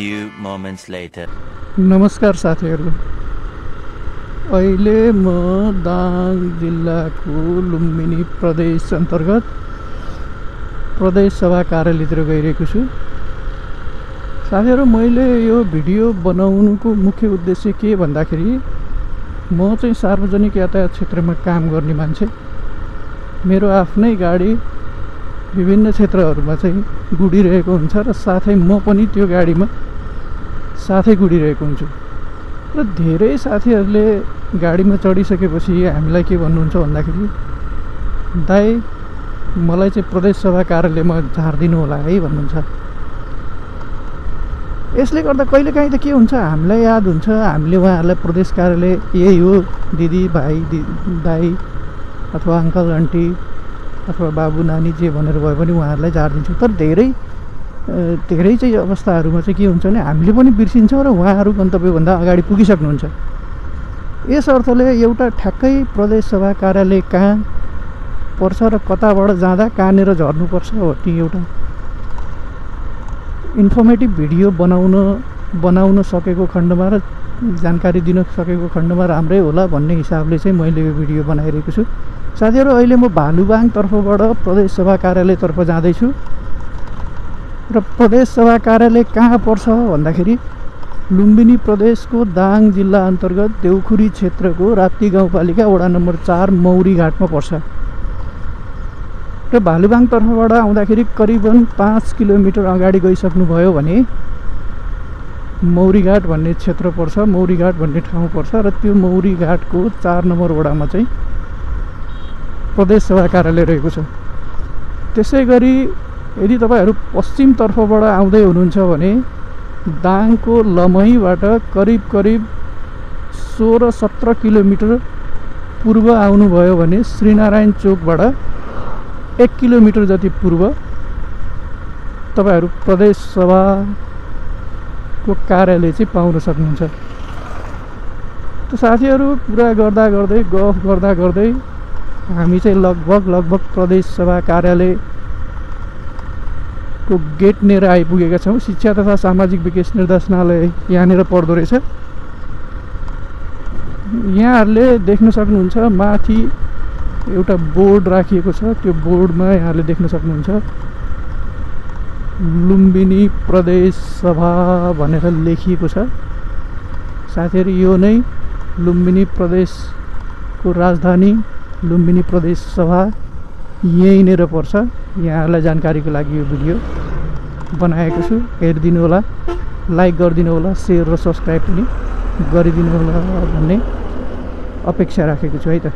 few moments later. नमस्कार साथीहरु, अहिले म दाङ जिल्लाको लुम्बिनी प्रदेश अन्तर्गत प्रदेश सभा कार्यालयतिर गइरहेको छु। साथीहरु, मैले यो भिडियो बनाउनुको मुख्य उद्देश्य के भन्दाखेरि म चाहिँ सार्वजनिक यातायात क्षेत्रमा काम गर्ने मान्छे। मेरो आफ्नै गाडी विभिन्न क्षेत्रहरूमा चाहिँ गुडिरहेको हुन्छ र साथै म पनि त्यो गाडीमा साथै गुडिरहेको हुन्छु। र धेरै साथीहरूले गाडीमा चढिसकेपछि हामीलाई के भन्नुहुन्छ भन्दाखेरि, दाइ मलाई चाहिँ प्रदेश सभा कार्यालयमा झारिदिनु होला है भन्नुहुन्छ। यसले गर्दा कहिलेकाहीँ त के हुन्छ, हामीलाई याद हुन्छ हामीले उहाँहरूलाई प्रदेश कार्यालय यही हो दिदी भाइ दाइ अथवा अङ्कल आन्टी अथवा बाबु नानी जे भनेर भए पनि उहाँहरूलाई झारिदिन्छौँ। तर धेरै चाहिँ अवस्थाहरूमा चाहिँ के हुन्छ भने हामीले पनि बिर्सिन्छौँ र उहाँहरू गन्तव्यभन्दा अगाडि पुगिसक्नुहुन्छ। यस अर्थले एउटा ठ्याक्कै प्रदेश सभा कार्यालय कहाँ पर्छ र कताबाट जाँदा कहाँनिर झर्नुपर्छ भन्ने एउटा इन्फर्मेटिभ भिडियो बनाउन सकेको खण्डमा र जानकारी दिन सकेको खण्डमा राम्रै होला भन्ने हिसाबले चाहिँ मैले यो भिडियो बनाइरहेको छु। साथीहरू, अहिले म भालुबाङ तर्फबाट प्रदेश सभा कार्यालयतर्फ जाँदैछु र प्रदेश सभा कार्यालय कहाँ पर्छ भन्दाखेरि लुम्बिनी प्रदेशको दाङ जिल्ला अन्तर्गत देउखुरी क्षेत्रको राप्ती गाउँपालिका वडा नम्बर 4 मौरी घाटमा पर्छ। र भालुबाङ तर्फबाट आउँदाखेरि करिबन 5 किलोमिटर अगाडि गइसक्नुभयो भने मौरी घाट भन्ने क्षेत्र पर्छ, मौरी घाट भन्ने ठाउँ पर्छ र त्यो मौरी घाटको 4 नम्बर वडामा चाहिँ प्रदेश सभा कार्यालय रहेको छ। त्यसै गरी यदि तपाईहरु पश्चिम तर्फबाट आउँदै हुनुहुन्छ भने दाङको लमहीबाट करिब 16-17 किलोमिटर पूर्व आउनुभयो भने श्रीनारायण चोकबाट 1 किलोमिटर जति पूर्व तपाईहरु प्रदेश सभाको कार्यालय चाहिँ पाउन सक्नुहुन्छ। त साथीहरु, कुरा गर्दा गर्दै हामी चाहिँ लगभग प्रदेश सभा कार्यालयको गेटनेर आइपुगेका छौँ। शिक्षा तथा सामाजिक विकास निर्देशनालय यहाँनिर पर्दो रहेछ। यहाँहरूले देख्न सक्नुहुन्छ माथि एउटा बोर्ड राखिएको छ। त्यो बोर्डमा यहाँहरूले देख्न सक्नुहुन्छ लुम्बिनी प्रदेश सभा भनेर लेखिएको छ। साथीहरु, यो नै लुम्बिनी प्रदेशको राजधानी लुम्बिनी प्रदेश सभा यहीँनिर पर्छ। यहाँहरूलाई जानकारीको लागि यो भिडियो बनाएको छु। हेरिदिनु होला, लाइक गरिदिनु होला, सेयर र सब्सक्राइब पनि गरिदिनु होला भन्ने अपेक्षा राखेको छु है त।